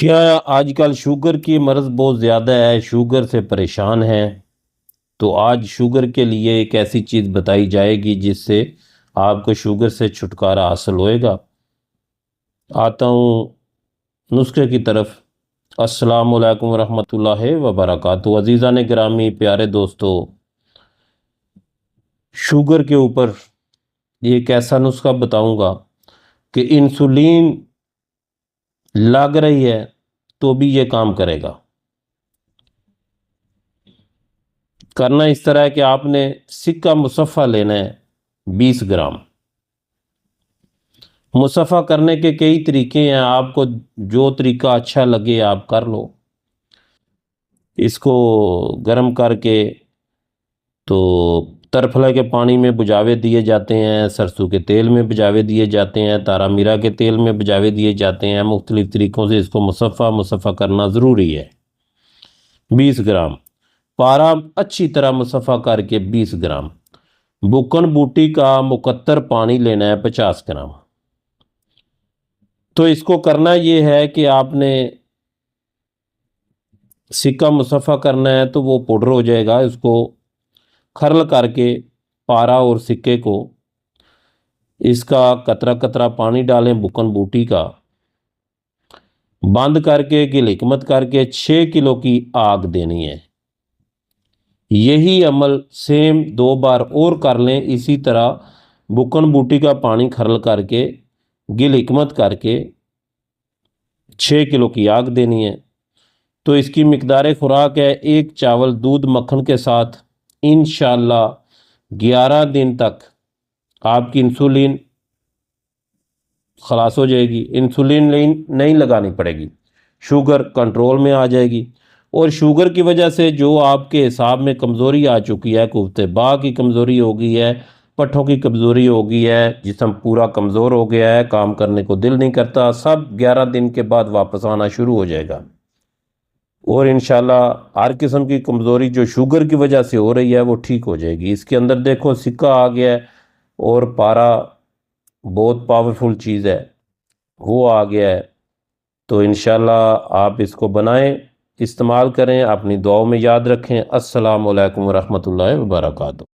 کیا آج کل شوگر کی مرض بہت زیادہ ہے، شوگر سے پریشان ہیں؟ تو آج شوگر کے لیے ایک ایسی چیز بتائی جائے گی جس سے آپ کو شوگر سے چھٹکارا حاصل ہوئے گا۔ آتا ہوں نسخے کی طرف۔ السلام علیکم ورحمۃ اللہ وبرکاتہ۔ عزیزان گرامی، پیارے دوستو، شوگر کے اوپر ایک ایسا نسخہ بتاؤں گا کہ انسولین لگ رہی ہے تو بھی یہ کام کرے گا۔ کرنا اس طرح ہے کہ آپ نے سکہ مصفہ لینا ہے 20 گرام۔ مصفہ کرنے کے کئی طریقے ہیں، آپ کو جو طریقہ اچھا لگے آپ کر لو۔ اس کو گرم کر کے تو ترفلہ کے پانی میں بجاوے دیے جاتے ہیں، سرسوں کے تیل میں بجاوے دیے جاتے ہیں، تارا میرا کے تیل میں بجاوے دیے جاتے ہیں۔ مختلف طریقوں سے اس کو مصفہ کرنا ضروری ہے۔ 20 گرام پارا اچھی طرح مصفہ کر کے 20 گرام بکن بوٹی کا مقطر پانی لینا ہے 50 گرام۔ تو اس کو کرنا یہ ہے کہ آپ نے سکہ مصفہ کرنا ہے تو وہ پاؤڈر ہو جائے گا، اس کو کھرل کر کے پارا اور سکے کو اس کا قطرہ قطرہ پانی ڈالیں بکن بوٹی کا، بند کر کے گل حکمت کر کے 6 کلو کی آگ دینی ہے۔ یہی عمل سیم 2 بار اور کر لیں، اسی طرح بکن بوٹی کا پانی کھرل کر کے گل حکمت کر کے 6 کلو کی آگ دینی ہے۔ تو اس کی مقدار خوراک ہے 1 چاول دودھ مکھن کے ساتھ۔ انشاءاللہ 11 دن تک آپ کی انسولین خلاص ہو جائے گی، انسولین نہیں لگانی پڑے گی، شوگر کنٹرول میں آ جائے گی۔ اور شوگر کی وجہ سے جو آپ کے حساب میں کمزوری آ چکی ہے، قوت باہ کی کمزوری ہو گئی ہے، پٹھوں کی کمزوری ہو گئی ہے، جسم پورا کمزور ہو گیا ہے، کام کرنے کو دل نہیں کرتا، سب 11 دن کے بعد واپس آنا شروع ہو جائے گا۔ اور انشاءاللہ ہر قسم کی کمزوری جو شوگر کی وجہ سے ہو رہی ہے وہ ٹھیک ہو جائے گی۔ اس کے اندر دیکھو سکہ آ گیا ہے اور پارا بہت پاورفل چیز ہے، وہ آ گیا ہے۔ تو انشاءاللہ آپ اس کو بنائیں، استعمال کریں، اپنی دعاؤں میں یاد رکھیں۔ السلام علیکم ورحمۃ اللہ وبرکاتہ۔